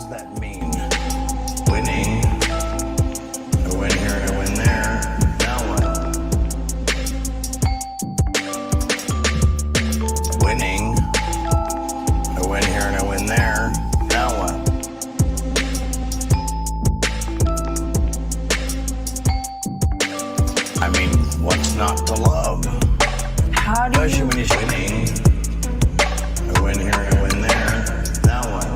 does that mean? Winning. A win here and a win there. Now what? Winning. A win here and a win there. Now what? I mean, what's not to love? How do Especially you when you're winning. A win here and a win there. Now what?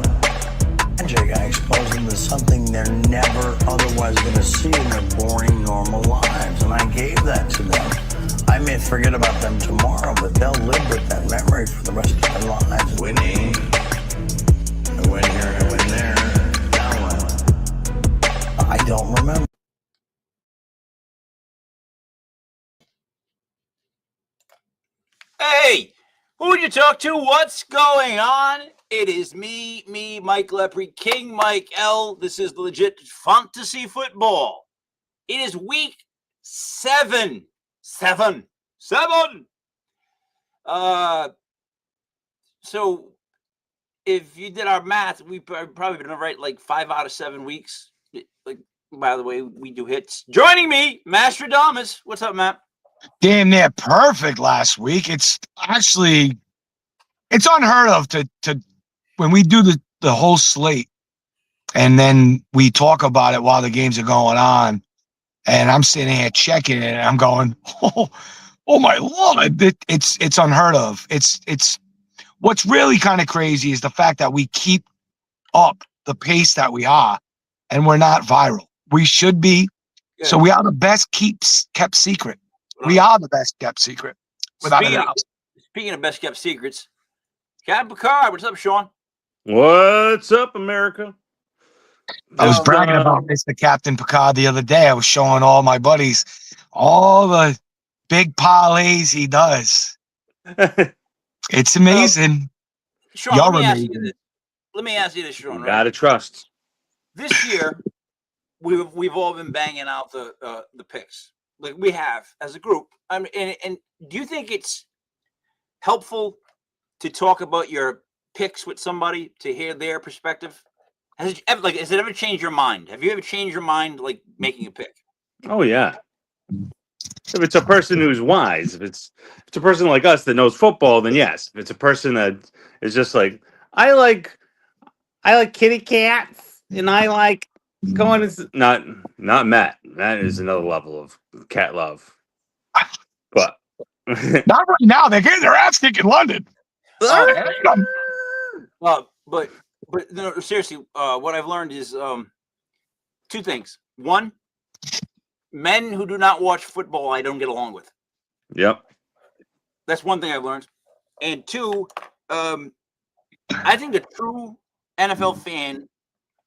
Magic, I expose them to something they're never otherwise going to see in their boring, normal lives. And I gave that to them. I may forget about them tomorrow, but they'll live with that memory for the rest of their lives. Winning. A win here and a win there. Now what? I don't remember. Hey, who'd you talk to? What's going on? It is me, Mike Lepre, King Mike L. This is legit fantasy football. It is week 7. So if you did our math, we probably been right like 5 out of 7 weeks. Like, by the way, we do hits. Joining me, Mastradamus. What's up, Matt? Damn near perfect last week. It's actually unheard of to when we do the whole slate and then we talk about it while the games are going on, and I'm sitting here checking it and I'm going, oh my Lord, it's unheard of. It's what's really kind of crazy is the fact that we keep up the pace that we are and we're not viral. We should be. Good. So we are the best kept secret. We are the best kept secret, without a doubt. Speaking of best kept secrets, Captain Picard, what's up, Sean? What's up, America? I was bragging about Mr. Captain Picard the other day. I was showing all my buddies all the big parlays he does. It's amazing. Sean, You're let me amazing. ask you this, Sean. Right? Gotta trust. This year, we've all been banging out the picks. Like we have as a group. I mean, and do you think it's helpful to talk about your picks with somebody to hear their perspective? Has it ever changed your mind? Have you ever changed your mind, like making a pick? Oh yeah. If it's a person who's wise, if it's a person like us that knows football, then yes. If it's a person that is just like I like kitty cats and I like going to not Matt. That is another level of cat love. But Not right now. They're getting their ass kicked in London. Well, but no, seriously, what I've learned is 2 things. 1, men who do not watch football, I don't get along with. Yep. That's one thing I've learned. And 2, I think a true NFL fan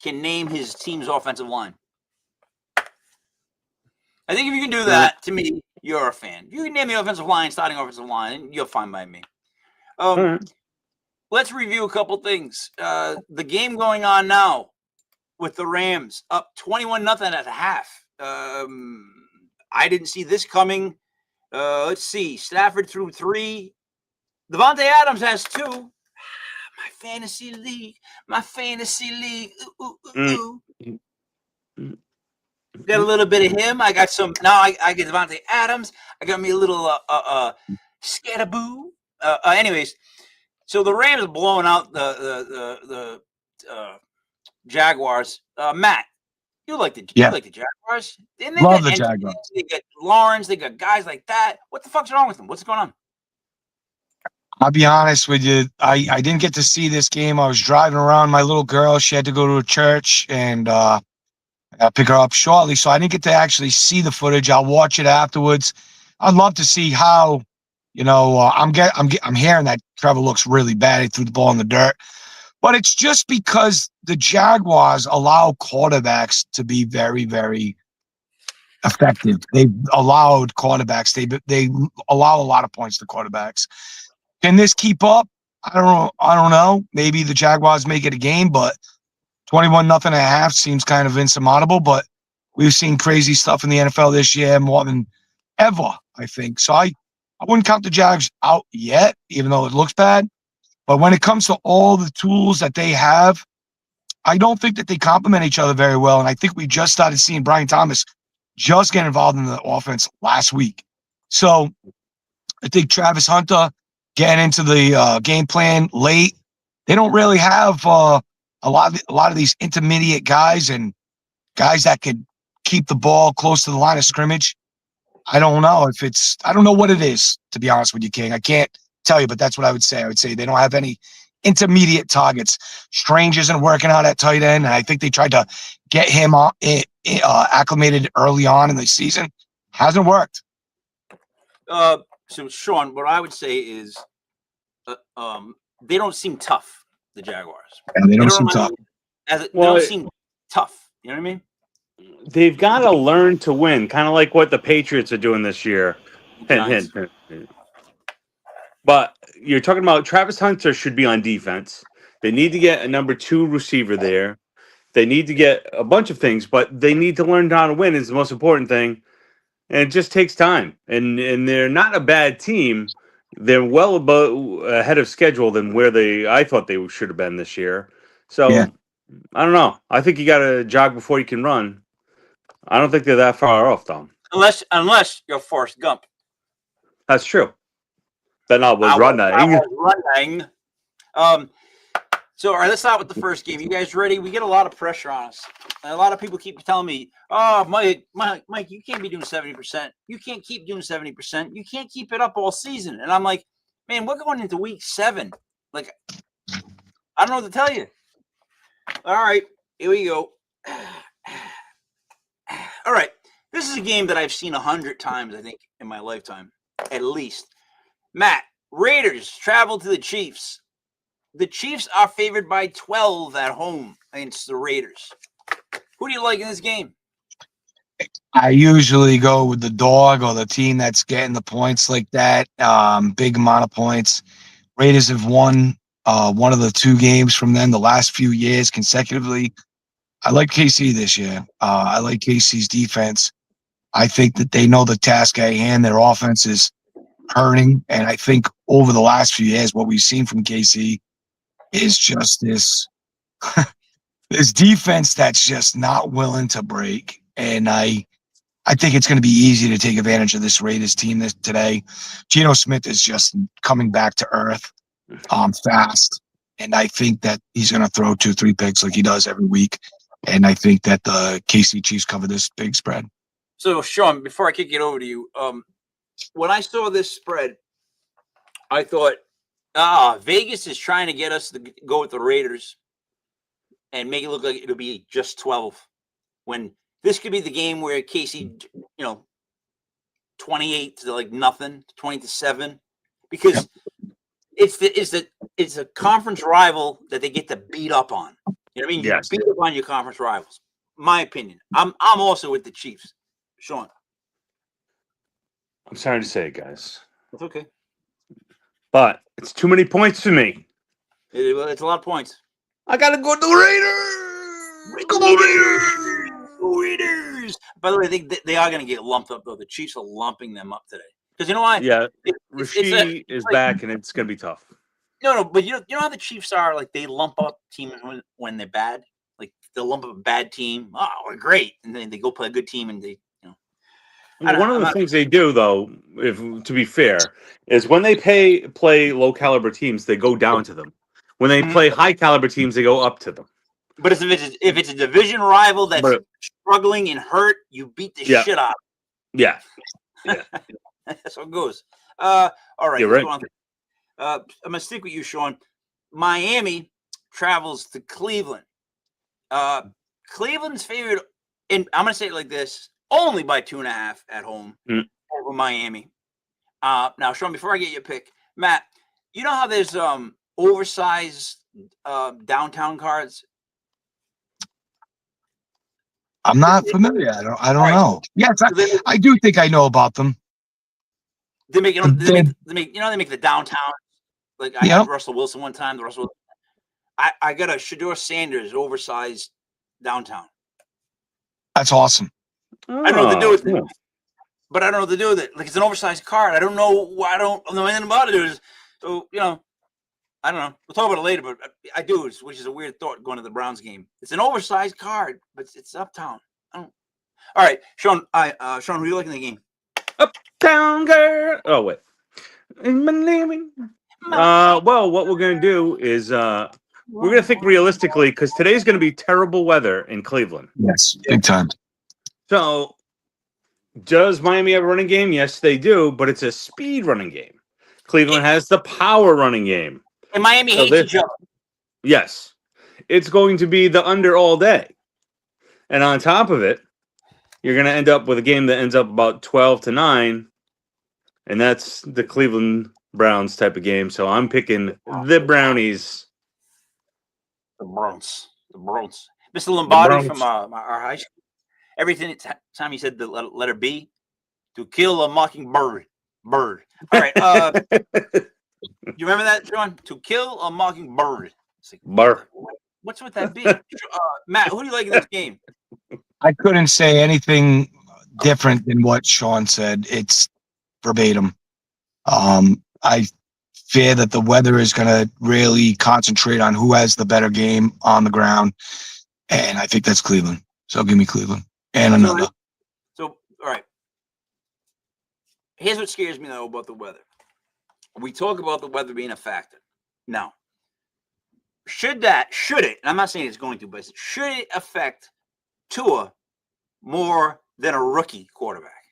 can name his team's offensive line. I think if you can do that, to me, you're a fan. If you can name the offensive line, starting offensive line, you're fine by me. Let's review a couple things. The game going on now with the Rams up 21-0 at the half. I didn't see this coming. Let's see. Stafford threw 3. Devontae Adams has 2. My fantasy league. Got a little bit of him. I got some. Now I get Devontae Adams. I got me a little Scatterboo. Anyways, so the Rams are blowing out the Jaguars. Matt, you like the Jaguars? Love the Jaguars. They got Lawrence. They got guys like that. What the fuck's wrong with them? What's going on? I'll be honest with you. I didn't get to see this game. I was driving around my little girl. She had to go to a church, and I'll pick her up shortly. So I didn't get to actually see the footage. I'll watch it afterwards. I'd love to see how, I'm hearing that Trevor looks really bad. He threw the ball in the dirt. But it's just because the Jaguars allow quarterbacks to be very, very effective. They've allowed quarterbacks. They allow a lot of points to quarterbacks. Can this keep up? I don't know. Maybe the Jaguars make it a game, but 21-0 at half seems kind of insurmountable. But we've seen crazy stuff in the NFL this year more than ever, I think. So I wouldn't count the Jags out yet, even though it looks bad. But when it comes to all the tools that they have, I don't think that they complement each other very well. And I think we just started seeing Brian Thomas just get involved in the offense last week. So I think Travis Hunter getting into the game plan late. They don't really have a lot of these intermediate guys and guys that could keep the ball close to the line of scrimmage. I don't know I don't know what it is, to be honest with you, King. I can't tell you, but that's what I would say. I would say they don't have any intermediate targets. Strange isn't working out at tight end, and I think they tried to get him acclimated early on in the season. Hasn't worked. So Sean, what I would say is, they don't seem tough. The Jaguars. And they don't seem tough. They don't seem tough. You know what I mean? They've got to learn to win, kind of like what the Patriots are doing this year. Hint, hint, hint. But you're talking about Travis Hunter should be on defense. They need to get a number 2 receiver there. They need to get a bunch of things, but they need to learn how to win is the most important thing. And it just takes time. And they're not a bad team. They're well ahead of schedule than where I thought they should have been this year. So Yeah. I don't know. I think you got to jog before you can run. I don't think they're that far off, Tom. Unless you're Forrest Gump. That's true. Then I was running. So, all right, let's start with the first game. You guys ready? We get a lot of pressure on us. And a lot of people keep telling me, "Oh, Mike, you can't be doing 70%. You can't keep doing 70%. You can't keep it up all season." And I'm like, man, we're going into week 7. Like, I don't know what to tell you. All right, here we go. All right, this is a game that I've seen 100 times, I think, in my lifetime, at least. Matt, Raiders travel to the Chiefs. The Chiefs are favored by 12 at home against the Raiders. Who do you like in this game? I usually go with the dog or the team that's getting the points like that. Big amount of points. Raiders have won one of the 2 games from them the last few years consecutively. I like KC this year. I like KC's defense. I think that they know the task at hand. Their offense is hurting. And I think over the last few years, what we've seen from KC is just this defense that's just not willing to break. And I think it's going to be easy to take advantage of this Raiders team today. Geno Smith is just coming back to earth fast. And I think that he's going to throw 2-3 picks like he does every week. And I think that the KC Chiefs cover this big spread. So, Sean, before I kick it over to you, when I saw this spread, I thought, Vegas is trying to get us to go with the Raiders and make it look like it'll be just 12. When this could be the game where KC, 28 to like nothing, 20-7, because it's a conference rival that they get to beat up on. You know what I mean? Yes. You beat up on your conference rivals. My opinion. I'm also with the Chiefs. Sean. I'm sorry to say it, guys. That's okay. But it's too many points for me. It's a lot of points. I got to go to the Raiders. Come on, Raiders. By the way, they are going to get lumped up, though. The Chiefs are lumping them up today. Because you know why? Yeah, Rasheed is back, and it's going to be tough. No, but you know how the Chiefs are? Like, they lump up teams when they're bad. Like, they'll lump up a bad team. Oh, we're great. And then they go play a good team, and they, One of the things they do, though, to be fair, is when they play low caliber teams, they go down to them. When they play high caliber teams, they go up to them. But if it's a division rival that's struggling and hurt, you beat the shit out of them. Yeah. That's how it goes. All right. You're right. I'm going to stick with you, Sean. Miami travels to Cleveland. Cleveland's favored, and I'm going to say it like this, only by 2.5 at home over Miami. Now, Sean, before I get your pick, Matt, you know how there's oversized downtown cards? I'm not familiar. I don't know. Yes, I do think I know about them. They make the downtown. Like I had Russell Wilson one time. I got a Shedeur Sanders oversized downtown. That's awesome. I don't know what to do with it, but I don't know what to do with it. Like it's an oversized card. I don't know. I don't know anything about it. So I don't know. We'll talk about it later, but I do, which is a weird thought going to the Browns game. It's an oversized card, but it's uptown. I don't. All right, Sean. Sean, who are you liking the game? Down girl. Oh wait. Well, what we're gonna do is we're gonna think realistically because today's gonna be terrible weather in Cleveland. Yes, big time. So, does Miami have a running game? Yes, they do, but it's a speed running game. Cleveland has the power running game. And Miami So hates each other. Yes, it's going to be the under all day, and on top of it, you're going to end up with a game that ends up about 12-9, and that's the Cleveland Browns type of game. So I'm picking the Brownies. The Browns. Mr. Lombardi Browns. from our high school. Everything time he said the letter B, to kill a mockingbird. All right. You remember that, Sean? To kill a mockingbird. Like, Bar. what's with that B? Matt, who do you like in this game? I couldn't say anything different than what Sean said. It's verbatim. I fear that the weather is going to really concentrate on who has the better game on the ground, and I think that's Cleveland. So give me Cleveland and another. So, all right. Here's what scares me, though, about the weather. We talk about the weather being a factor. Now, should it, and I'm not saying it's going to, but should it affect Tua more than a rookie quarterback?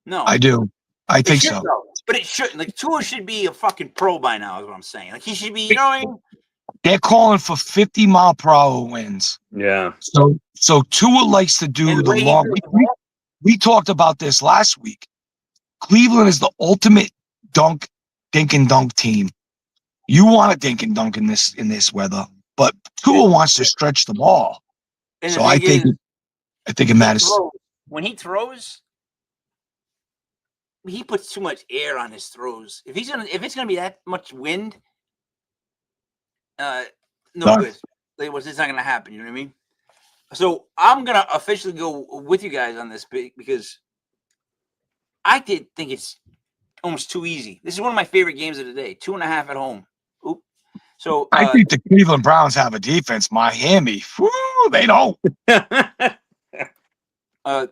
No. I do. I think so. Though. But it shouldn't. Like, Tua should be a fucking pro by now, is what I'm saying. Like, he should be, you know what I mean? They're calling for 50-mile-per-hour winds. Yeah. So Tua likes to do And the long. We talked about this last week. Cleveland is the ultimate dink and dunk team. You want to dink and dunk in this weather, but Tua wants to stretch the ball. And So I think it matters. When he throws, he puts too much air on his throws. If it's gonna be that much wind, no good. It's not gonna happen. You know what I mean? So I'm gonna officially go with you guys on this because I did think it's almost too easy. This is one of my favorite games of the day. 2.5 at home. Oop. So I think the Cleveland Browns have a defense. Miami, whoo, they don't.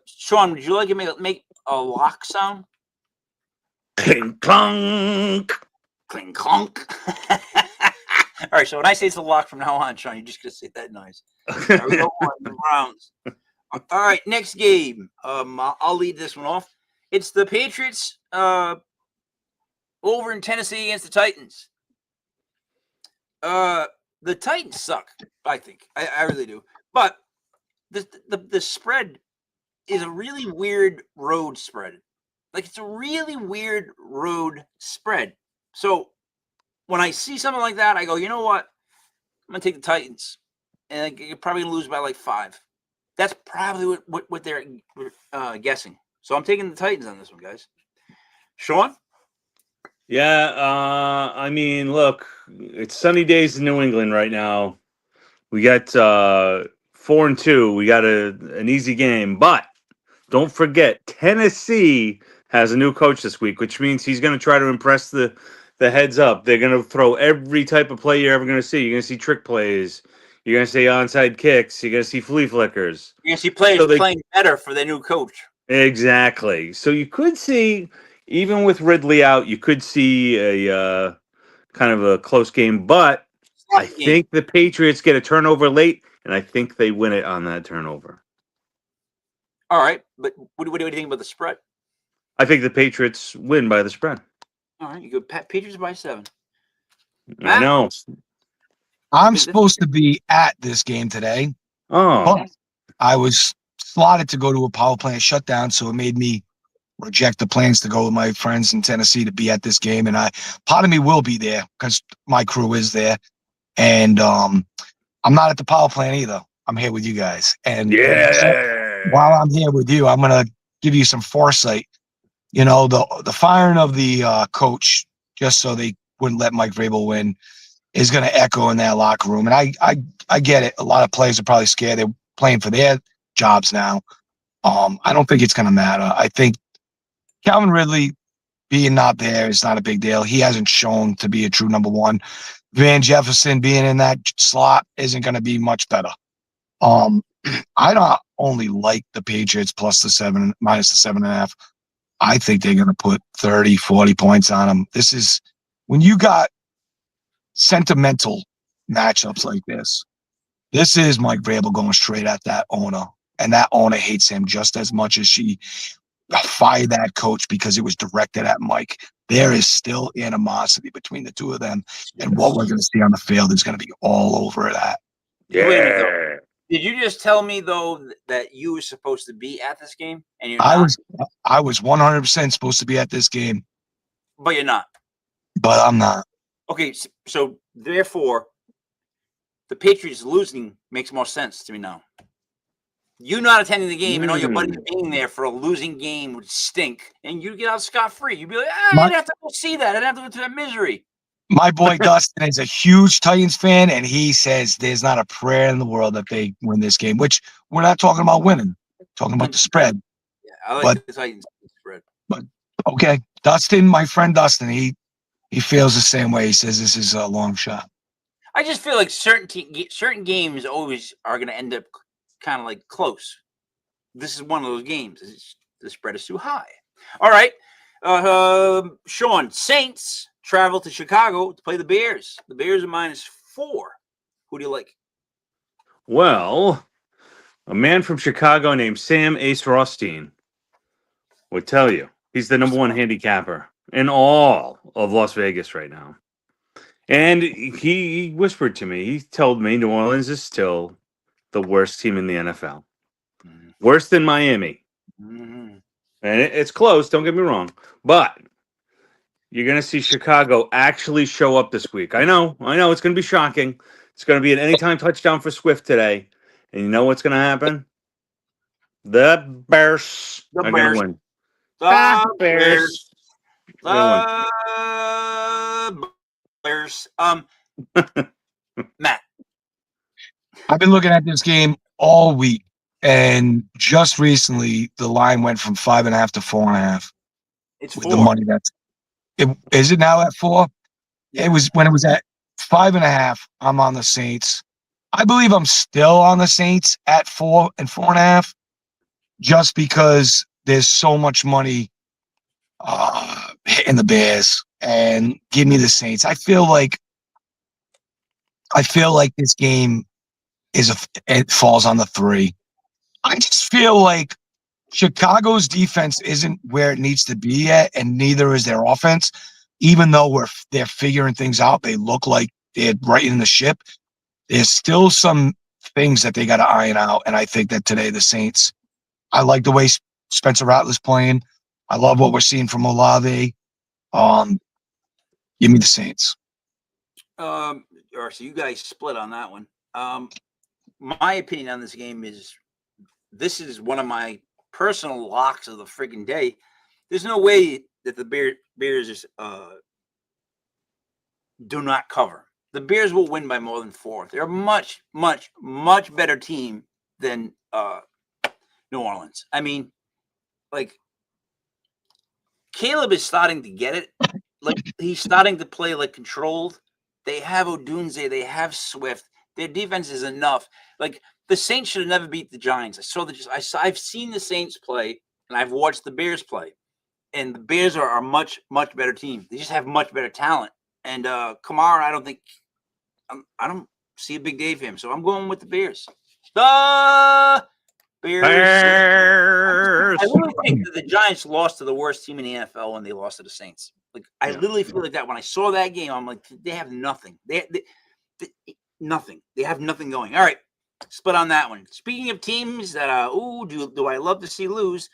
Sean, would you like to make a lock sound? Clink clunk. Clink clunk. All right, so when I say it's a lock from now on, Sean, you're just gonna say that noise. All right, we go on the Browns. All right, next game. I'll lead this one off. It's the Patriots over in Tennessee against the Titans. The Titans suck, I think. I really do. But the spread is a really weird road spread. Like, it's a really weird road spread. So when I see something like that, I go, you know what? I'm going to take the Titans. And you're probably going to lose by like 5. That's probably what they're guessing. So I'm taking the Titans on this one, guys. Sean? Yeah, I mean, look, it's sunny days in New England right now. We got 4-2. We got an easy game, but don't forget, Tennessee has a new coach this week, which means he's going to try to impress the heads up. They're going to throw every type of play you're ever going to see. You're going to see trick plays. You're going to see onside kicks. You're going to see flea flickers. You're going to see players playing better for their new coach. Exactly. So you could see, even with Ridley out, you could see a kind of a close game. But I think the Patriots get a turnover late, and I think they win it on that turnover. All right. But what do you think about the spread? I think the Patriots win by the spread. All right. You go Patriots by 7. I know. I'm supposed to be at this game today. Oh. But I was slotted to go to a power plant shutdown, so it made me reject the plans to go with my friends in Tennessee to be at this game. And part of me will be there because my crew is there. And I'm not at the power plant either. I'm here with you guys. And while I'm here with you, I'm going to give you some foresight. You know, the firing of the coach, just so they wouldn't let Mike Vrabel win, is going to echo in that locker room. And I get it. A lot of players are probably scared. They're playing for their jobs now. I don't think it's going to matter. I think Calvin Ridley being not there is not a big deal. He hasn't shown to be a true number one. Van Jefferson being in that slot isn't going to be much better. I don't only like the Patriots plus the 7 minus the 7.5. I think they're going to put 30, 40 points on them. This is when you got sentimental matchups like this. This is Mike Vrabel going straight at that owner, and that owner hates him just as much as she fired that coach because it was directed at Mike. There is still animosity between the two of them, and what we're going to see on the field is going to be all over that. Wait a minute, though. Did you just tell me though that you were supposed to be at this game and you're not? I was 100% supposed to be at this game, But you're not. but I'm not. Okay, so therefore, the Patriots losing makes more sense to me now. You not attending the game and all your buddies being there for a losing game would stink, and you get out scot-free. You'd be like, I didn't have to go see that. I didn't have to go through that misery. My boy Dustin is a huge Titans fan, and he says there's not a prayer in the world that they win this game, which we're not talking about winning. We're talking about the spread. Yeah, I like the Titans spread. But okay, Dustin, my friend Dustin, he feels the same way. He says this is a long shot. I just feel like certain games always are going to end up kind of like close. This is one of those games. The spread is too high. All right. Sean, Saints travel to Chicago to play the Bears. The Bears are -4. Who do you like? Well, a man from Chicago named Sam Ace Rothstein would tell you he's the number one handicapper in all of Las Vegas right now. And he whispered to me, he told me New Orleans is still the worst team in the NFL. Mm-hmm. Worse than Miami. Mm-hmm. And it's close, don't get me wrong. But you're going to see Chicago actually show up this week. I know. It's going to be shocking. It's going to be an anytime touchdown for Swift today. And you know what's going to happen? The Bears are going to win. The Bears. The Bears. Matt. I've been looking at this game all week, and just recently the line went from 5.5 to 4.5. It's with 4. the money is it now at 4? Yeah. It was when it was at 5.5. I'm on the Saints. I believe I'm still on the Saints at 4 and 4.5, just because there's so much money hitting the Bears. And give me the Saints. I feel like this game it falls on the 3. I just feel like Chicago's defense isn't where it needs to be yet, and neither is their offense. Even though they're figuring things out, they look like they're righting the ship. There's still some things that they got to iron out, and I think that today the Saints. I like the way Spencer Rattler's playing. I love what we're seeing from Olave. Give me the Saints. All right, so you guys split on that one. My opinion on this game is this is one of my personal locks of the freaking day. There's no way that the Bears just do not cover. The Bears will win by more than 4. They're a much, much, much better team than New Orleans. I mean, like, Caleb is starting to get it. Like, he's starting to play like controlled. They have Odunze. They have Swift. Their defense is enough. Like, the Saints should have never beat the Giants. I've seen the Saints play, and I've watched the Bears play. And the Bears are a much, much better team. They just have much better talent. And Kamara, I don't see a big day for him. So I'm going with the Bears. The Bears. I literally think that the Giants lost to the worst team in the NFL when they lost to the Saints. Like, I literally feel like that when I saw that game. I'm like, they have nothing. They nothing. They have nothing going. All right, split on that one. Speaking of teams that do I love to see lose?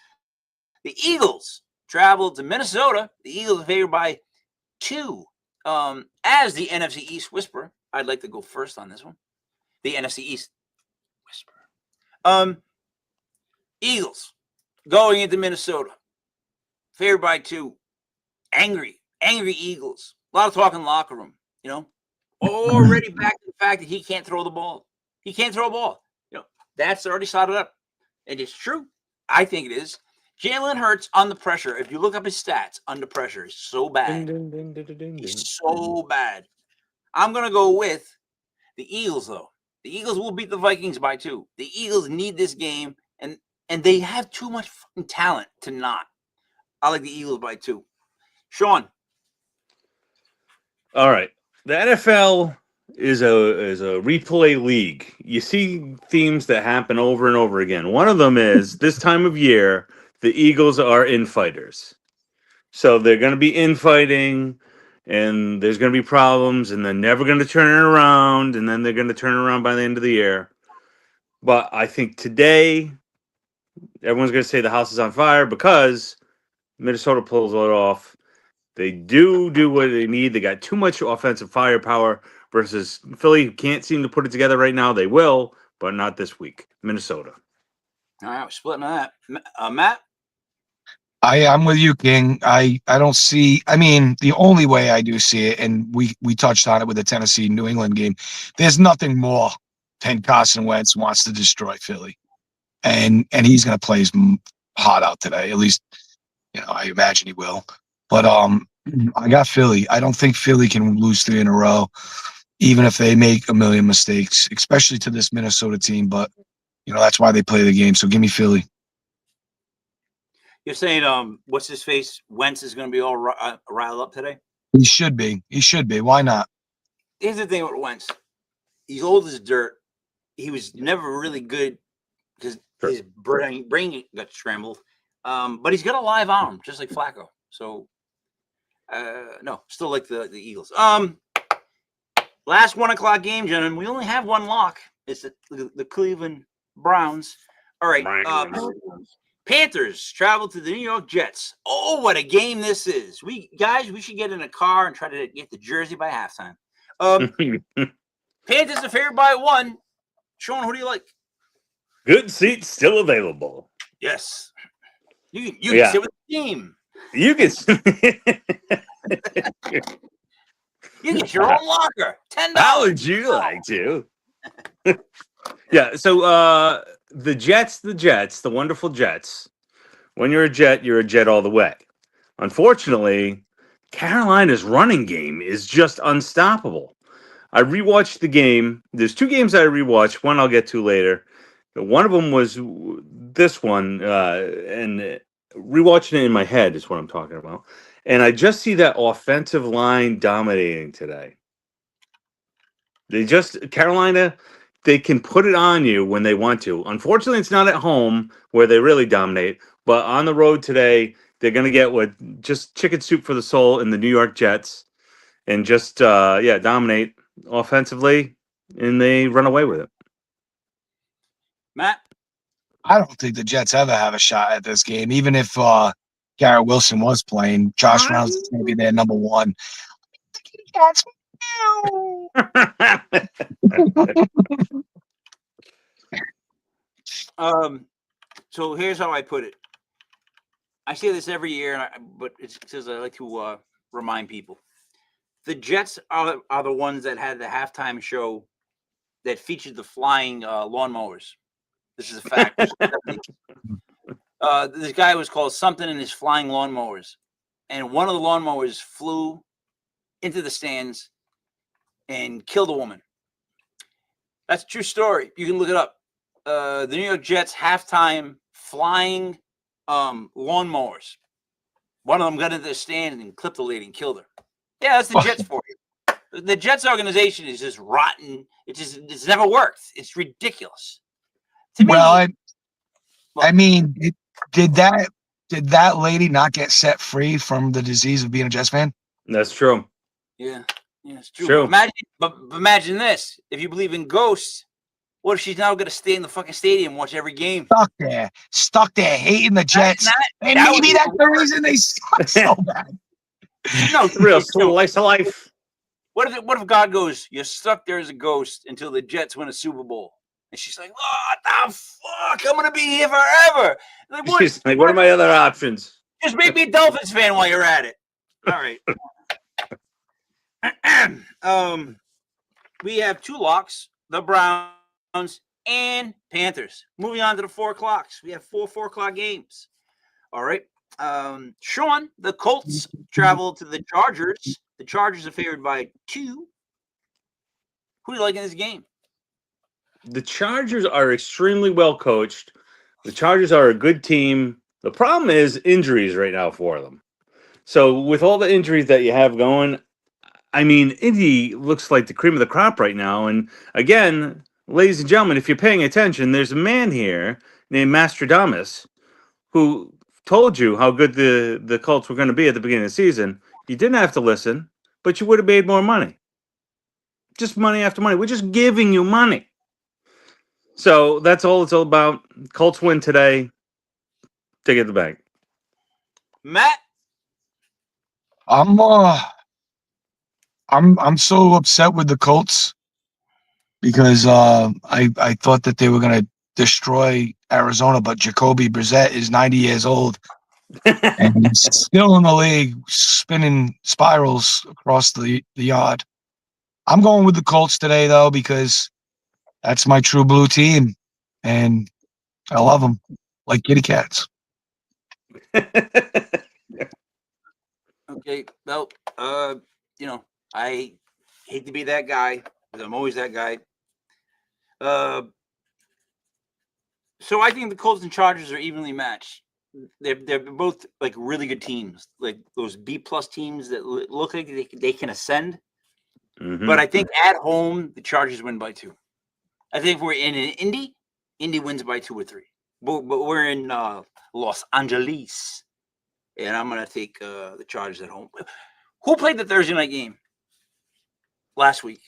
The Eagles traveled to Minnesota. The Eagles are favored by 2. As the NFC East whisperer, I'd like to go first on this one. The NFC East whisperer. Eagles going into Minnesota, favored by 2. Angry Eagles. A lot of talk in the locker room, already back to the fact that he can't throw the ball. He can't throw a ball. That's already started up. And it's true. I think it is. Jalen Hurts under pressure. If you look up his stats, under pressure is so bad. He's so bad. I'm going to go with the Eagles, though. The Eagles will beat the Vikings by 2. The Eagles need this game, and they have too much fucking talent to not. I like the Eagles by 2. Sean. All right. The NFL is a replay league. You see themes that happen over and over again. One of them is this time of year, the Eagles are infighters. So they're going to be infighting, and there's going to be problems, and they're never going to turn it around, and then they're going to turn it around by the end of the year. But I think today, everyone's going to say the house is on fire because Minnesota pulls it off. They do what they need. They got too much offensive firepower versus Philly, who can't seem to put it together right now. They will, but not this week. Minnesota. All right, we're splitting on that. Matt? I'm with you, King. I don't see. I mean, the only way I do see it, and we touched on it with the Tennessee New England game. There's nothing more than Carson Wentz wants to destroy Philly, and he's going to play his heart out today. At least, I imagine he will. But I got Philly. I don't think Philly can lose 3 in a row, even if they make a million mistakes, especially to this Minnesota team. But that's why they play the game. So give me Philly. You're saying, what's his face? Wentz is going to be all riled up today? He should be. Why not? Here's the thing with Wentz. He's old as dirt. He was never really good because his brain got scrambled. But he's got a live arm, just like Flacco. So, no, still like the Eagles. Last 1 o'clock game, gentlemen. We only have one lock. It's the Cleveland Browns. All right. Panthers travel to the New York Jets. Oh, what a game this is. We should get in a car and try to get the jersey by halftime. Panthers are favored by 1. Sean, who do you like? Good seats still available. Yes. You can sit with the team. You can You get your own locker. $10. How would you like to? Yeah, so the Jets, the wonderful Jets. When you're a Jet all the way. Unfortunately, Carolina's running game is just unstoppable. I rewatched the game. There's 2 games I rewatched. One I'll get to later. One of them was this one, and rewatching it in my head is what I'm talking about. And I just see that offensive line dominating today. Carolina, they can put it on you when they want to. Unfortunately, it's not at home where they really dominate. But on the road today, they're going to get just chicken soup for the soul in the New York Jets and just, dominate offensively, and they run away with it. Matt? I don't think the Jets ever have a shot at this game, even if Garrett Wilson was playing. Josh Reynolds is going to be their number 1. So here's how I put it. I say this every year, but it's because I like to remind people. The Jets are the ones that had the halftime show that featured the flying lawnmowers. This is a fact. This guy was called something in his flying lawnmowers. And one of the lawnmowers flew into the stands and killed a woman. That's a true story. You can look it up. The New York Jets halftime flying lawnmowers. One of them got into the stand and clipped the lady and killed her. Yeah, that's the Jets for you. The Jets organization is just rotten. It's never worked. It's ridiculous. To me, I mean, did that lady not get set free from the disease of being a Jets fan? That's true. Yeah, it's true. But imagine this: if you believe in ghosts, what if she's now going to stay in the fucking stadium and watch every game? Stuck there, hating the Jets, and maybe that's the reason they suck so bad. No, real slice of life. What if God goes, you're stuck there as a ghost until the Jets win a Super Bowl? And she's like, what the fuck? I'm going to be here forever. Like, she's like, what are my other options? Just make me a Dolphins fan while you're at it. All right. We have 2 locks, the Browns and Panthers. Moving on to the 4 o'clocks. We have 4 o'clock games. All right. Sean, the Colts travel to the Chargers. The Chargers are favored by 2. Who do you like in this game? The Chargers are extremely well coached. The Chargers are a good team. The problem is injuries right now for them. So with all the injuries that you have going, I mean, Indy looks like the cream of the crop right now. And again, ladies and gentlemen, if you're paying attention, there's a man here named Mastradamus who told you how good the Colts were going to be at the beginning of the season. You didn't have to listen, but you would have made more money. Just money after money. We're just giving you money. So that's all it's all about. Colts win today. Take it to the bank. Matt? I'm so upset with the Colts because I thought that they were gonna destroy Arizona, but Jacoby Brissett is 90 years old and he's still in the league, spinning spirals across the yard. I'm going with the Colts today though because that's my true blue team, and I love them like kitty cats. Okay, well, I hate to be that guy, but I'm always that guy. So I think the Colts and Chargers are evenly matched. They're both like really good teams, like those B+ teams that look like they can ascend. Mhm. But I think at home the Chargers win by 2. I think if we're in an Indy wins by 2 or 3. But we're in Los Angeles, and I'm gonna take the Chargers at home. Who played the Thursday night game last week?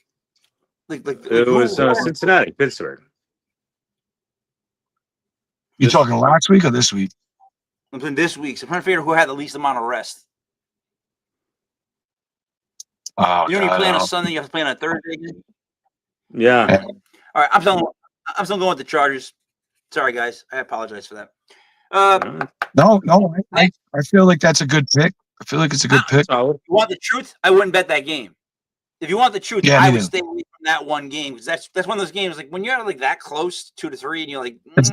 It was Cincinnati, Pittsburgh. You talking last week or this week? I'm playing this week. So I'm trying to figure out who had the least amount of rest. Oh, You know, when you God, play on I a don't- Sunday, you have to play on a Thursday. Yeah. All right, I'm still going with the Chargers. Sorry, guys. I apologize for that. No, I feel like that's a good pick. I feel like it's a good pick. Solid. If you want the truth, I wouldn't bet that game. If you want the truth, Yeah, I me would too. stay away from that one game because that's one of those games like when you're like that close, 2-3, and you're like, It's-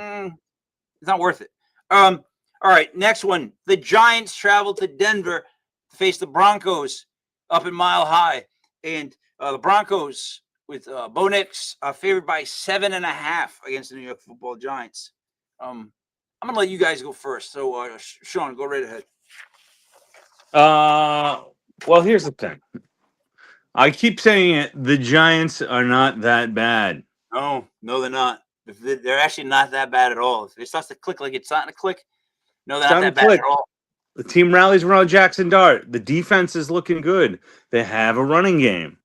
it's not worth it. All right, next one. The Giants travel to Denver to face the Broncos up in Mile High, and the Broncos with Bo Nix favored by 7.5 against the New York Football Giants. I'm gonna let you guys go first. So, Sean, go right ahead. Well, here's the thing. I keep saying it. The Giants are not that bad. No, they're not. They're actually not that bad at all. If it starts to click like it's starting to click, no, they're not Starting that to bad click. at all. The team rallies around Jackson Dart. The defense is looking good. They have a running game.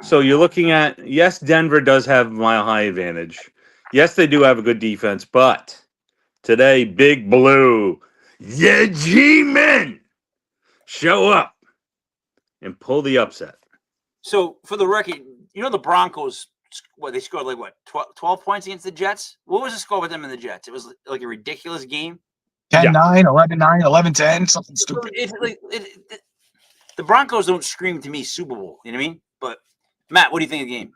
So you're looking at, yes, Denver does have Mile High advantage. Yes, they do have a good defense, but today, Big Blue, yeah, G-Men, show up and pull the upset. So, for the record, you know the Broncos, they scored like what, 12 points against the Jets? What was the score with them and the Jets? It was like a ridiculous game. 10-9, 11-9, 11-10, something stupid. The Broncos don't scream to me Super Bowl. You know what I mean? But Matt, what do you think of the game?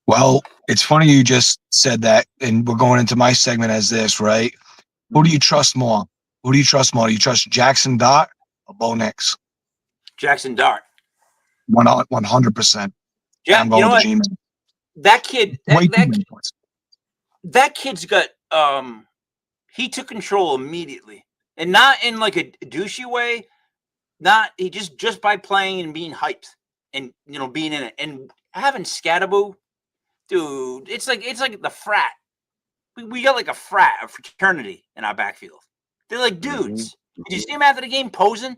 Well, it's funny you just said that, and we're going into my segment as this, right? Who do you trust more? Who do you trust more? Do you trust Jackson Dart or Bo Nix? Jackson Dart. 100%. Yeah, I'm you going know with what? the G-Men. That kid, Way too many points. that kid's got he took control immediately, and not in like a douchey way. Not he just by playing and being hyped and being in it and having Scatterboo, dude. It's like the frat. We got like a fraternity in our backfield. They're like dudes. Did you see them after the game posing?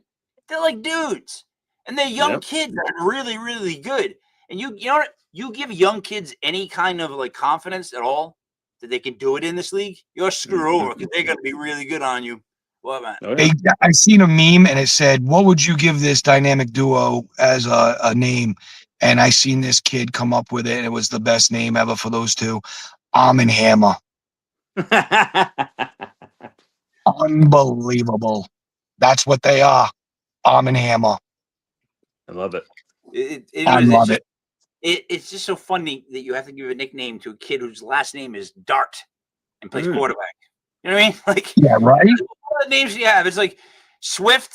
They're like dudes, and they're young Yep. kids that are really really good. And you know what? You give young kids any kind of like confidence at all that they can do it in this league, you're screwed over because they're going to be really good on you. What, man? Oh, yeah. I seen a meme and it said, "What would you give this dynamic duo as a name?" And I seen this kid come up with it, and it was the best name ever for those two. Arm and Hammer. Unbelievable. That's what they are. Arm and Hammer. I love it. I love it. It's just so funny that you have to give a nickname to a kid whose last name is Dart and plays quarterback. You know what I mean? Like, Yeah, right? what names do you have? It's like Swift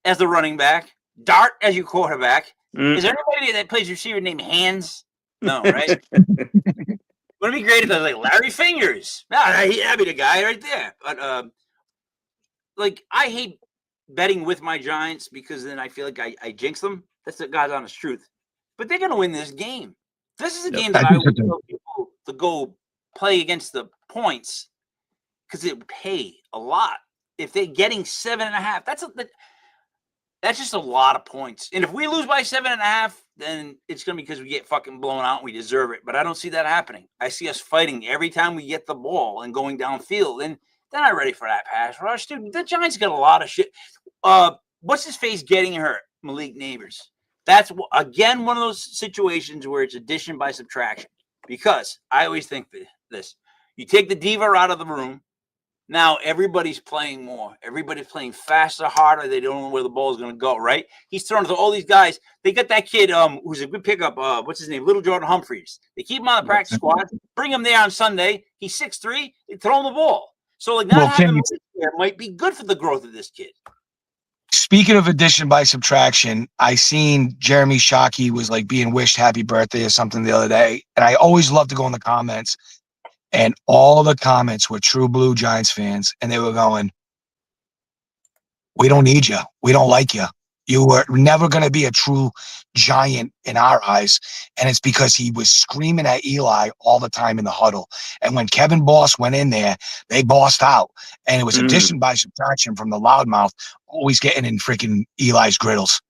as the running back, Dart as your quarterback. Mm. Is there anybody that plays receiver named Hands? No, right? Wouldn't it be great if I was like Larry Fingers? Nah, that'd be the guy right there. But like, I hate betting with my Giants because then I feel like I jinx them. That's the God's honest truth. But they're gonna win this game. This is a game that I I think so would too. tell people to go play against the points because it would pay a lot. If they're getting 7.5, that's just a lot of points. And if we lose by 7.5, then it's gonna be because we get fucking blown out and we deserve it. But I don't see that happening. I see us fighting every time we get the ball and going downfield. And they're not ready for that pass rush, dude. The Giants got a lot of shit. What's his face getting hurt? Malik Neighbors. That's again one of those situations where it's addition by subtraction. Because I always think this: you take the diva out of the room. Now everybody's playing more. Everybody's playing faster, harder. They don't know where the ball is going to go. Right? He's throwing to all these guys. They got that kid who's a good pickup. What's his name? Little Jordan Humphreys. They keep him on the practice squad. Bring him there on Sunday. He's 6'3". They throw him the ball. So like not Well, having Kenny, him there might be good for the growth of this kid. speaking of addition by subtraction, I seen Jeremy Shockey was like being wished happy birthday or something the other day. And I always love to go in the comments. And all the comments were true blue Giants fans. And they were going, we don't need you. We don't like you. You were never going to be a true Giant in our eyes. And it's because he was screaming at Eli all the time in the huddle. And when Kevin Boss went in there, they bossed out. And it was addition by subtraction from the loudmouth, always getting in freaking Eli's griddles.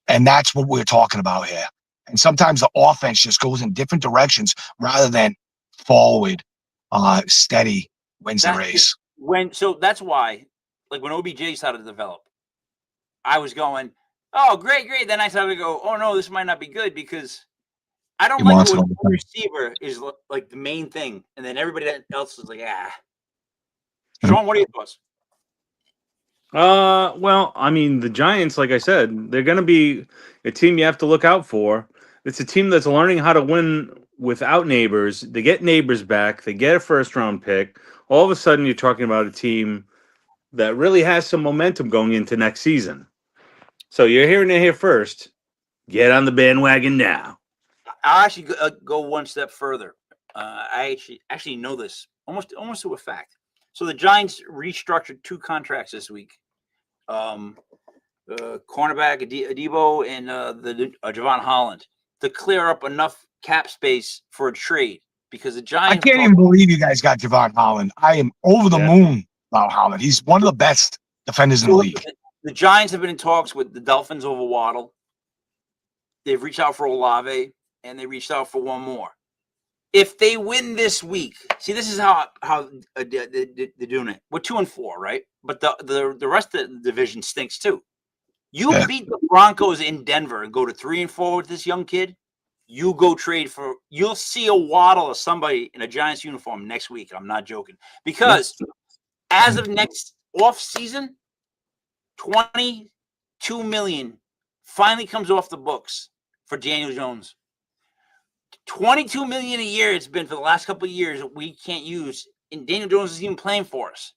And that's what we're talking about here. And sometimes the offense just goes in different directions rather than forward, steady wins the race. So that's why, like when OBJ started to develop, I was going, oh, great. Then I started to go, oh, no, this might not be good because I don't like it when the receiver is like the main thing. And then everybody else is like, Sean, what are your thoughts? Well, I mean, the Giants, like I said, they're going to be a team you have to look out for. It's a team that's learning how to win without Neighbors. They get Neighbors back. They get a first-round pick. All of a sudden, you're talking about a team that really has some momentum going into next season. So you're hearing it here first. Get on the bandwagon now. I'll actually go one step further. I actually know this almost to a fact. So the Giants restructured 2 contracts this week. Cornerback Adebo and the Javon Holland to clear up enough cap space for a trade because the Giants. I can't even believe you guys got Javon Holland. I am over the moon about Holland. He's one of the best defenders in the league. The Giants have been in talks with the Dolphins over Waddle. They've reached out for Olave, and they reached out for one more. If they win this week, see, this is how they're doing it. We're 2-4, right? But the rest of the division stinks too. You beat the Broncos in Denver and go to 3-4 with this young kid. You go trade for. You'll see a Waddle or somebody in a Giants uniform next week. I'm not joking because as of next off season, $22 million finally comes off the books for Daniel Jones. $22 million a year it's been for the last couple of years that we can't use, and Daniel Jones is even playing for us.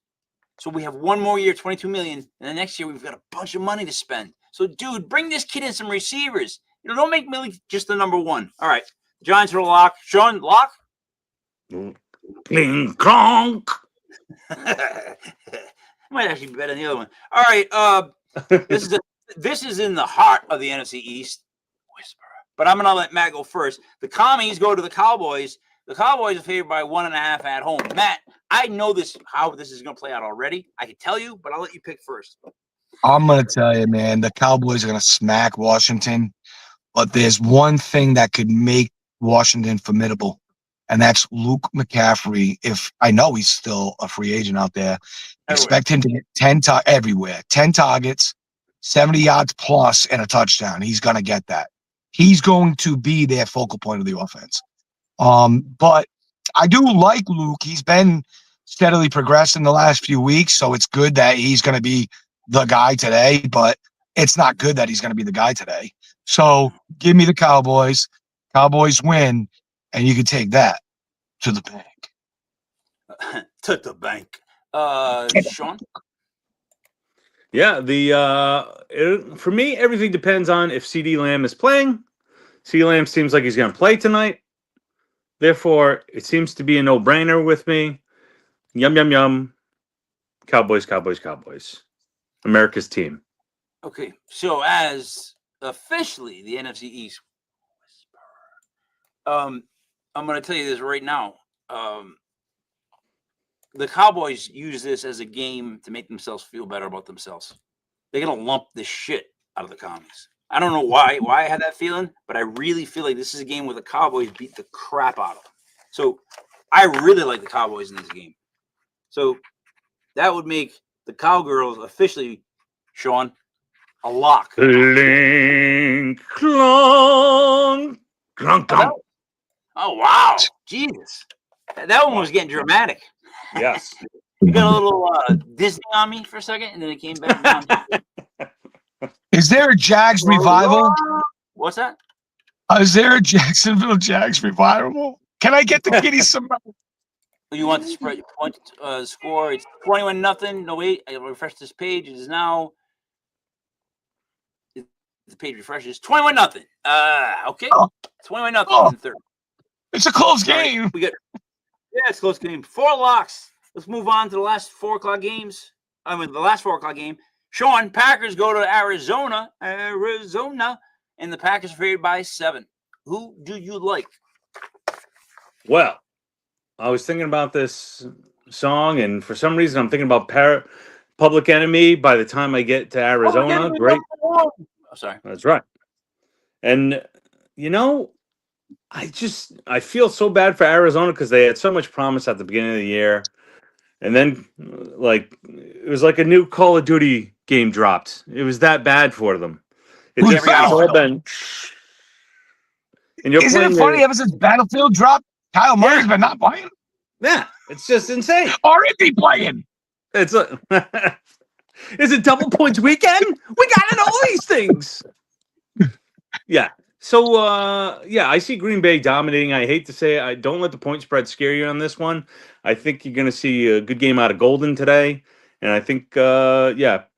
So we have one more year, $22 million, and the next year we've got a bunch of money to spend. So, dude, bring this kid in some receivers. Don't make Millie just the number one. All right, Giants are a lock. Sean, lock? Cling, clonk. Might actually be better than the other one. All right, this is in the heart of the NFC East. Whisper. But I'm going to let Matt go first. The Commies go to the Cowboys. The Cowboys are favored by 1.5 at home. Matt, I know how this is going to play out already. I can tell you, but I'll let you pick first. I'm going to tell you, man, the Cowboys are going to smack Washington. But there's one thing that could make Washington formidable, and that's Luke McCaffrey. If I know he's still a free agent out there, expect him to get 10 targets, 70 yards plus, and a touchdown. He's going to get that. He's going to be their focal point of the offense. But I do like Luke. He's been steadily progressing the last few weeks, so it's good that he's going to be the guy today, but it's not good that he's going to be the guy today. So give me the Cowboys. Cowboys win, and you can take that to the bank. To the bank. Sean? Yeah, for me, everything depends on if CeeDee Lamb is playing. CeeDee Lamb seems like he's going to play tonight. Therefore, it seems to be a no-brainer with me. Yum, yum, yum. Cowboys, Cowboys, Cowboys. America's team. Okay, so as officially the NFC East, I'm going to tell you this right now. The Cowboys use this as a game to make themselves feel better about themselves. They're going to lump the shit out of the Commies. I don't know why I had that feeling, but I really feel like this is a game where the Cowboys beat the crap out of them. So I really like the Cowboys in this game. So that would make the Cowgirls officially, Sean, a lock. Clink, clonk, clonk, clonk. Oh, wow. Jesus. That one was getting dramatic. Yes. You got a little Disney on me for a second, and then it came back down. Is there a Jags revival? What's that? Is there a Jacksonville Jags revival? Can I get the kiddies some? You want the spread point score? It's 21-0. No, wait. I refresh this page. It is now. The page refreshes. 21-0. Okay. 21-0 in third. It's a close All right, game. we got. Yeah, it's a close game. 4 locks. Let's move on to the last 4 o'clock games. The last 4 o'clock game. Sean, Packers go to Arizona, and the Packers are favored by 7. Who do you like? Well, I was thinking about this song, and for some reason, I'm thinking about Public Enemy. By the time I get to Arizona, great. Oh, sorry. That's right. And I feel so bad for Arizona because they had so much promise at the beginning of the year, and then it was like a new Call of Duty game dropped. It was that bad for them. It's all been. And Isn't it funny? Ever since Battlefield dropped, Kyle Murray's been not playing. Yeah, it's just insane. Or is he playing? It's is it double points weekend? We got it, all these things. Yeah. So I see Green Bay dominating. I hate to say it, I don't let the point spread scare you on this one. I think you're going to see a good game out of Golden today, and I think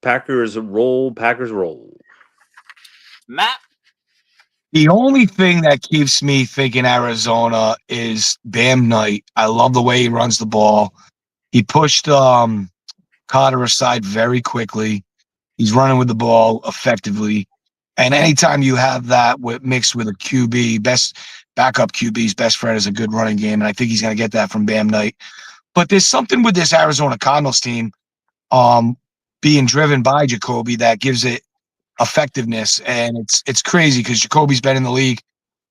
Packers roll. Matt. The only thing that keeps me thinking Arizona is Bam Knight. I love the way he runs the ball. He pushed Carter aside very quickly. He's running with the ball effectively. And anytime you have that mixed with a QB, best backup QB's best friend is a good running game. And I think he's going to get that from Bam Knight. But there's something with this Arizona Cardinals team being driven by Jacoby that gives it effectiveness. And it's crazy because Jacoby's been in the league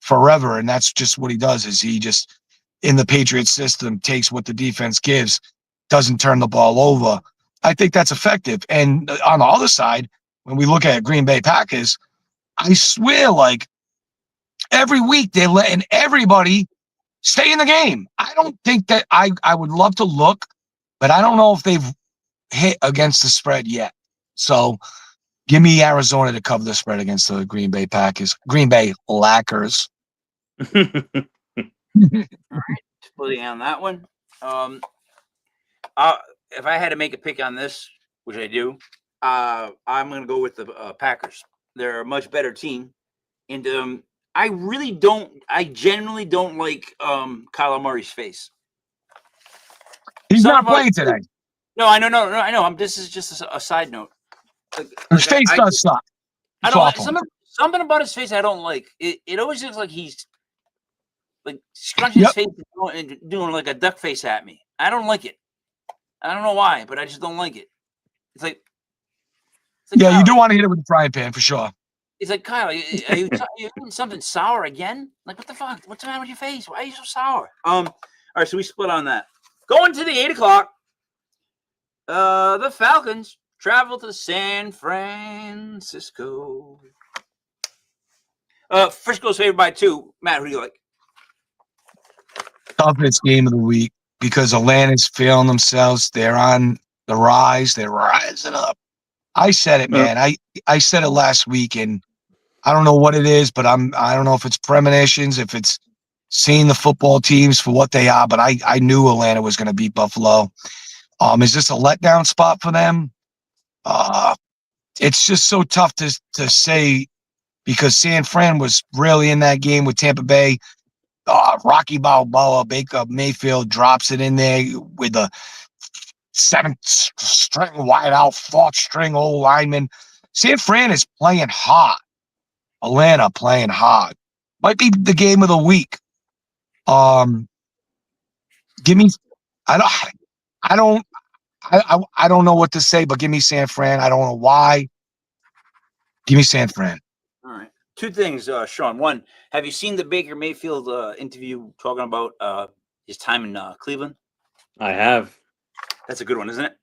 forever. And that's just what he does is he just, in the Patriots system, takes what the defense gives, doesn't turn the ball over. I think that's effective. And on the other side, when we look at Green Bay Packers, I swear, every week they're letting everybody stay in the game. I don't think that I would love to look, but I don't know if they've hit against the spread yet. So give me Arizona to cover the spread against the Green Bay Packers. Green Bay Lackers. All right, splitting on that one. If I had to make a pick on this, which I do, I'm going to go with the Packers. They're a much better team, and I genuinely don't like Kyler Murray's face. He's not playing today. No, I know. This is just a side note. His face does suck. I don't like something about his face. I don't like. It always looks like he's scrunching his face and doing like a duck face at me. I don't like it. I don't know why, but I just don't like it. It's like yeah, Kyle, you do want to hit it with the frying pan for sure. It's like, Kyle, are you eating something sour again? Like, what the fuck? What's the matter with your face? Why are you so sour? All right, so we split on that. Going to the 8 o'clock. The Falcons travel to San Francisco. Frisco's favored by 2. Matt, who do you like? Toughest game of the week because Atlanta's failing themselves. They're on the rise. They're rising up. I said it, man. I said it last week, and I don't know what it is, but I don't know if it's premonitions, if it's seeing the football teams for what they are, but I knew Atlanta was going to beat Buffalo. Is this a letdown spot for them? It's just so tough to say because San Fran was really in that game with Tampa Bay. Rocky Balboa, Baker Mayfield drops it in there with a 7th-string wideout, 4th-string old lineman. San Fran is playing hard. Atlanta playing hard. Might be the game of the week. Give me. I don't know what to say, but give me San Fran. I don't know why. Give me San Fran. All right. Two things, Sean. One, have you seen the Baker Mayfield interview talking about his time in Cleveland? I have. That's a good one, isn't it?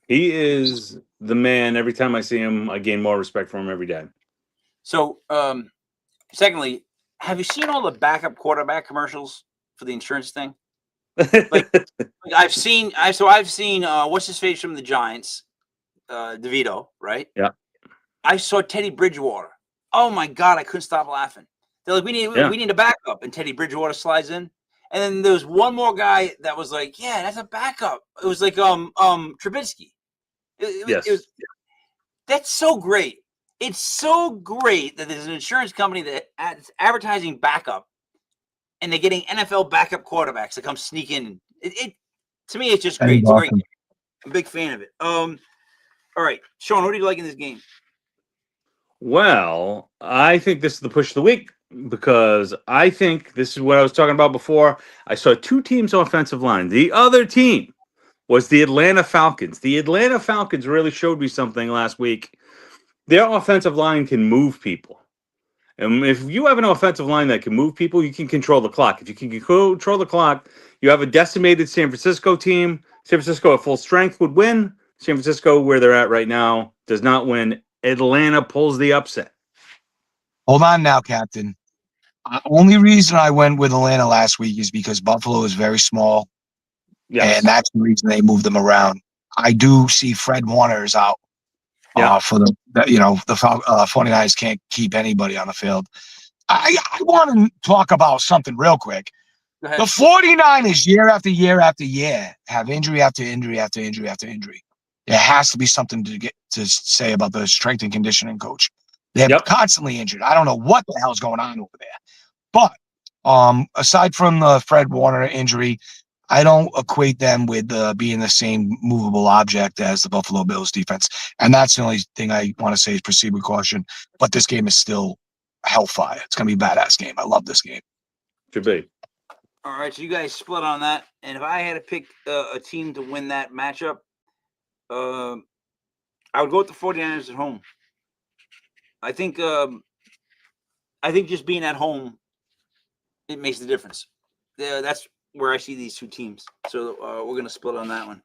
He is the man. Every time I see him, I gain more respect for him every day. So, secondly, have you seen all the backup quarterback commercials for the insurance thing? I've seen what's his face from the Giants, DeVito, right? Yeah. I saw Teddy Bridgewater. Oh my God, I couldn't stop laughing. They're like, we need a backup, and Teddy Bridgewater slides in. And then there was one more guy that was like, yeah, that's a backup. It was like Trubisky. Yes. That's so great. It's so great that there's an insurance company that's advertising backup, and they're getting NFL backup quarterbacks that come sneak in. It to me, it's just great. It's great. I'm a big fan of it. All right, Sean, what do you like in this game? Well, I think this is the push of the week because I think this is what I was talking about before. I saw two teams' offensive line. The other team was the Atlanta Falcons. The Atlanta Falcons really showed me something last week. Their offensive line can move people. And if you have an offensive line that can move people, you can control the clock. If you can control the clock, you have a decimated San Francisco team. San Francisco at full strength would win. San Francisco, where they're at right now, does not win. Atlanta pulls the upset. Hold on now, Captain. Only reason I went with Atlanta last week is because Buffalo is very small. Yes. And that's the reason they moved them around. I do see Fred Warner is out. For the 49ers can't keep anybody on the field. I want to talk about something real quick. The 49ers year after year after year have injury after injury after injury after injury. There has to be something to say about the strength and conditioning coach. They're constantly injured. I don't know what the hell's going on over there. But aside from the Fred Warner injury, I don't equate them with being the same movable object as the Buffalo Bills defense. And that's the only thing I want to say is proceed with caution. But this game is still hellfire. It's going to be a badass game. I love this game. Should be. All right, so you guys split on that. And if I had to pick a team to win that matchup, I would go with the 49ers at home. I think just being at home, it makes the difference. That's where I see these two teams. So we're going to split on that one.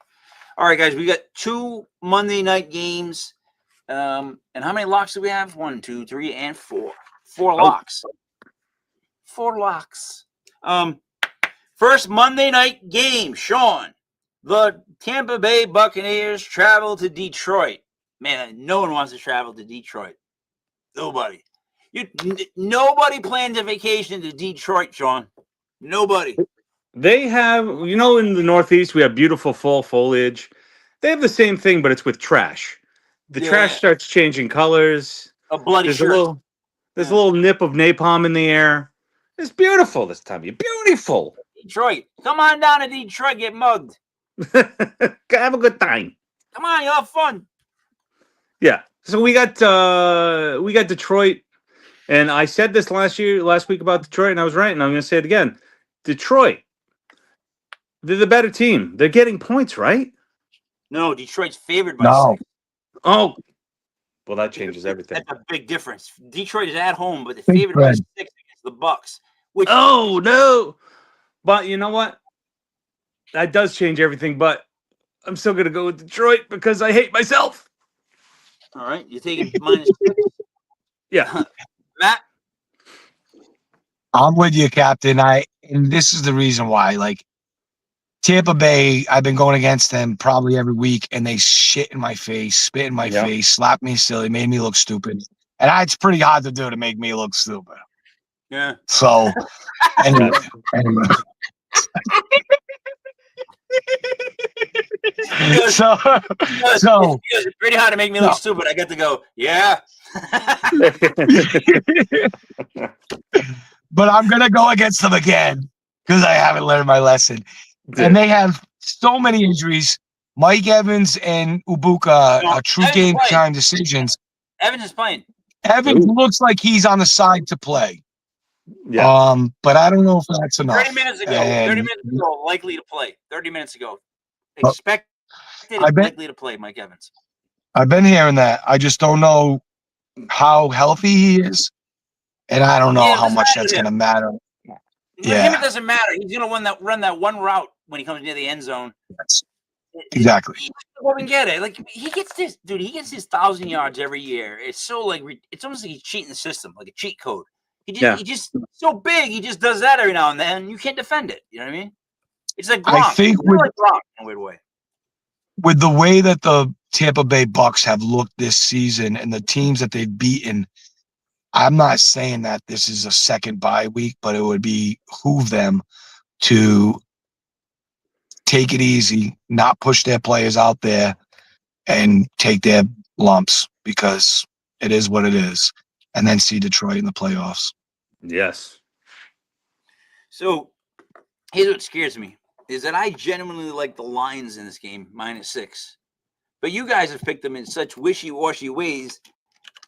All right, guys, we got 2 Monday night games. And how many locks do we have? 1, 2, 3, and 4. 4 locks. 4 locks. First Monday night game, Sean. The Tampa Bay Buccaneers travel to Detroit. Man, no one wants to travel to Detroit. Nobody. Nobody plans a vacation to Detroit, Sean. Nobody. They have, in the Northeast, we have beautiful fall foliage. They have the same thing, but it's with trash. The trash starts changing colors. A bloody shirt. There's a little nip of napalm in the air. It's beautiful this time of year. Beautiful. Detroit. Come on down to Detroit, get mugged. Have a good time. Come on, you have fun. Yeah. So we got Detroit, and I said this last week about Detroit, and I was right, and I'm going to say it again. Detroit, they're the better team. They're getting points, right? No, Detroit's favored by 6. Oh, well, that changes everything. That's a big difference. Detroit is at home, but they're favored by 6 against the Bucks. Oh no! But you know what? That does change everything. But I'm still going to go with Detroit because I hate myself. All right, you're taking -6. Yeah, Matt. I'm with you, Captain. And this is the reason why. Like Tampa Bay, I've been going against them probably every week, and they shit in my face, spit in my face, slap me silly, made me look stupid. And it's pretty hard to do to make me look stupid. Yeah. So anyway. So it's pretty hard to make me look stupid. I get to go, yeah. But I'm gonna go against them again. because I haven't learned my lesson. And they have so many injuries. Mike Evans and Ubuka No, are true Evans is game playing. time decisions. Evans is playing. Evans Ooh. looks like he's on the side to play. Yeah. But I don't know if that's enough. 30 minutes ago. And 30 minutes ago, likely to play. 30 minutes ago. Oh, Expected I bet- likely to play, Mike Evans. I've been hearing that. I just don't know how healthy he is. And I don't know Yeah, it how doesn't much matter that's to going to matter. For him, Yeah. it doesn't matter. He's gonna run that one route when he comes near the end zone. Exactly. He doesn't get it. Like he gets this, dude. He gets his 1,000 yards every year. It's so like it's almost like he's cheating the system, like a cheat code. He just so big. He just does that every now and then. You can't defend it. You know what I mean? It's like Gronk. I think It's like Gronk in a weird way. with the way that the Tampa Bay Bucks have looked this season and the teams that they've beaten, I'm not saying that this is a second bye week, but it would behoove them to take it easy, not push their players out there, and take their lumps because it is what it is, and then see Detroit in the playoffs. Yes. So here's what scares me is that I genuinely like the Lions in this game, -6. But you guys have picked them in such wishy-washy ways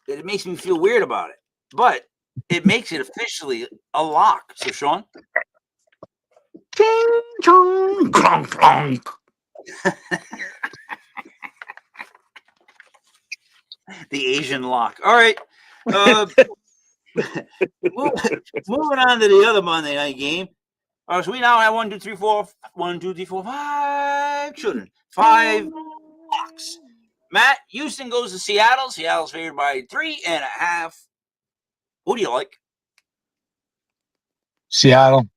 that it makes me feel weird about it. But it makes it officially a lock. So, Sean? Ding dong, clonk, clonk. The Asian lock. All right. Moving on to the other Monday night game. So we now have 1, 2, 3, 4, 1, 2, 3, 4, 5 children. 5 locks. Matt, Houston goes to Seattle. Seattle's favored by 3.5. Who do you like? Seattle.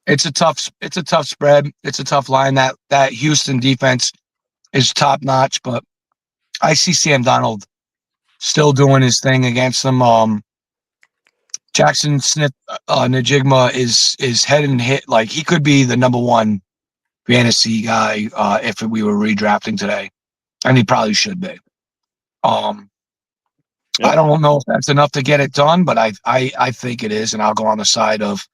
It's a tough spread. It's a tough line. That Houston defense is top notch, but I see Sam Darnold still doing his thing against them. Jackson Smith Najigma is head and hit. Like he could be the number one fantasy guy if we were redrafting today, and he probably should be. Yep. I don't know if that's enough to get it done, but I think it is, and I'll go on the side of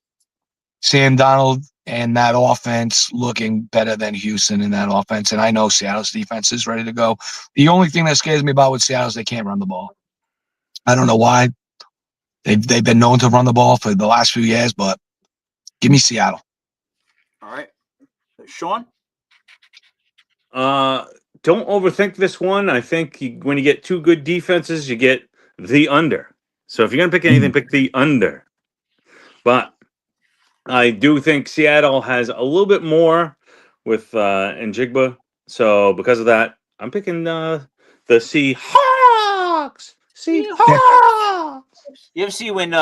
Sam Darnold and that offense looking better than Houston in that offense. And I know Seattle's defense is ready to go. The only thing that scares me about with Seattle is they can't run the ball. I don't know why. They've been known to run the ball for the last few years, but give me Seattle. All right. Sean? Don't overthink this one. I think when you get two good defenses, you get the under. So if you're going to pick anything, pick the under. But I do think Seattle has a little bit more with Njigba. So because of that, I'm picking the Seahawks. Seahawks. You ever see when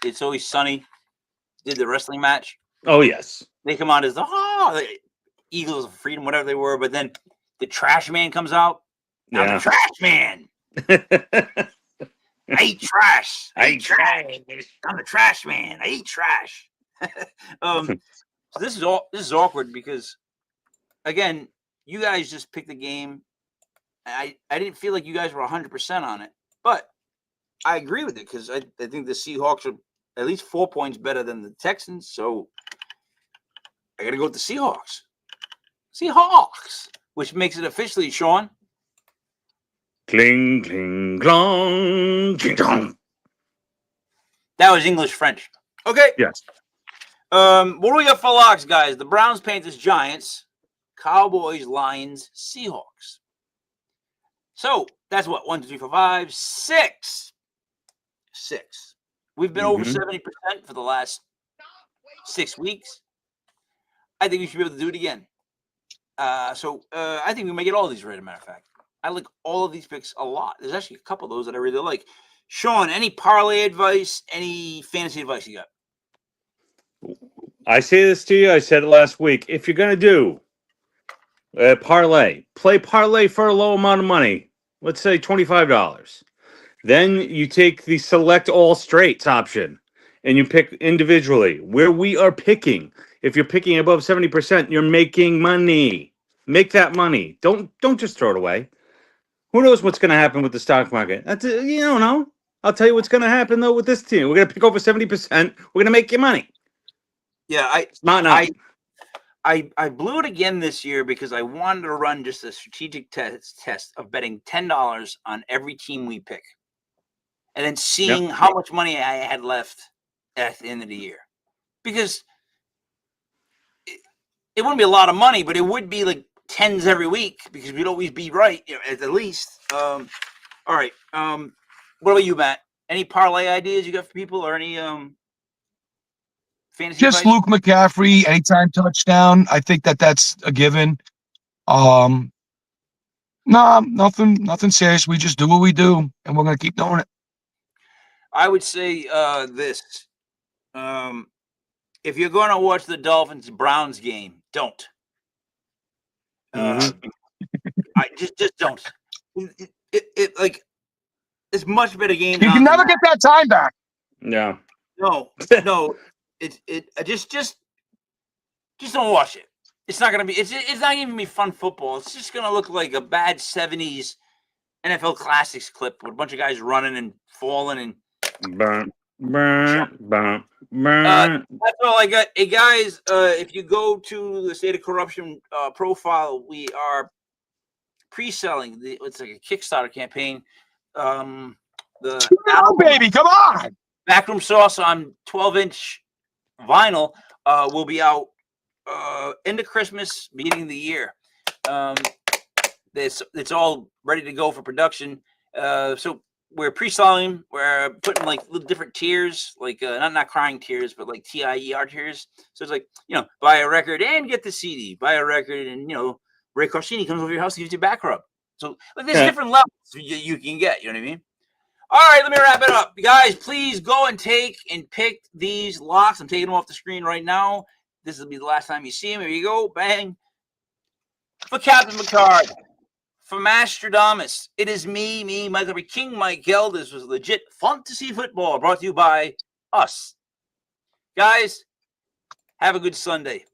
It's Always Sunny did the wrestling match? Oh, yes. They come out as the Eagles of Freedom, whatever they were, but then the trash man comes out. I'm Yeah. the trash man. I eat trash. I eat trash. I'm the trash man. I eat trash. So this is awkward because again, you guys just picked the game. I didn't feel like you guys were 100% on it, but I agree with it because I think the Seahawks are at least 4 points better than the Texans. So I got to go with the Seahawks. Seahawks, which makes it officially, Sean. Cling, cling, clong, cling, clong. That was English French. Okay. Yes. What do we got for locks, guys? The Browns, Panthers, Giants, Cowboys, Lions, Seahawks. So that's what 1, 2, 3, 4, 5, 6. 6. We've been over 70% for the last 6 weeks. I think we should be able to do it again. So I think we may get all these right, as a matter of fact. I like all of these picks a lot. There's actually a couple of those that I really like. Sean, any parlay advice, any fantasy advice you got? I say this to you. I said it last week. If you're going to do parlay, play parlay for a low amount of money. Let's say $25. Then you take the select all straights option and you pick individually. Where we are picking, if you're picking above 70%, you're making money. Make that money. Don't just throw it away. Who knows what's going to happen with the stock market? You don't know. I'll tell you what's going to happen, though, with this team. We're going to pick over 70%. We're going to make you money. Yeah, It's not enough. I blew it again this year because I wanted to run just a strategic test of betting $10 on every team we pick, and then seeing how much money I had left at the end of the year. Because it wouldn't be a lot of money, but it would be like tens every week because we'd always be right, at the least. All right. What about you, Matt? Any parlay ideas you got for people, or any fantasy Just advice? Luke McCaffrey, anytime touchdown. I think that's a given. No, nothing serious. We just do what we do, and we're gonna keep doing it. I would say this. If you're going to watch the Dolphins-Browns game, don't. I just don't. It like it's much better game. You can never get that time back. Yeah. No. Just don't watch it. It's not gonna be. It's not even be fun football. It's just gonna look like a bad '70s NFL Classics clip with a bunch of guys running and falling and. That's That's all I got. Hey guys, if you go to the State of Corruption profile, we are pre-selling. It's like a Kickstarter campaign. The Oh, baby, come on! Backroom Sauce on 12-inch vinyl will be out end of Christmas, beginning of the year. It's all ready to go for production. So we're pre-selling. We're putting like little different tiers, like not crying tears, but like TIER tiers. So it's like, buy a record and get the CD. Buy a record and Ray Corsini comes over to your house and gives you a back rub. So like there's different levels you can get. You know what I mean? All right, let me wrap it up. You guys, please go and take and pick these locks. I'm taking them off the screen right now. This will be the last time you see them. Here you go. Bang. For Captain Picard. For Mastradamus. It is me, Michael B. King Mike Gell. This was legit fantasy football brought to you by us. Guys, have a good Sunday.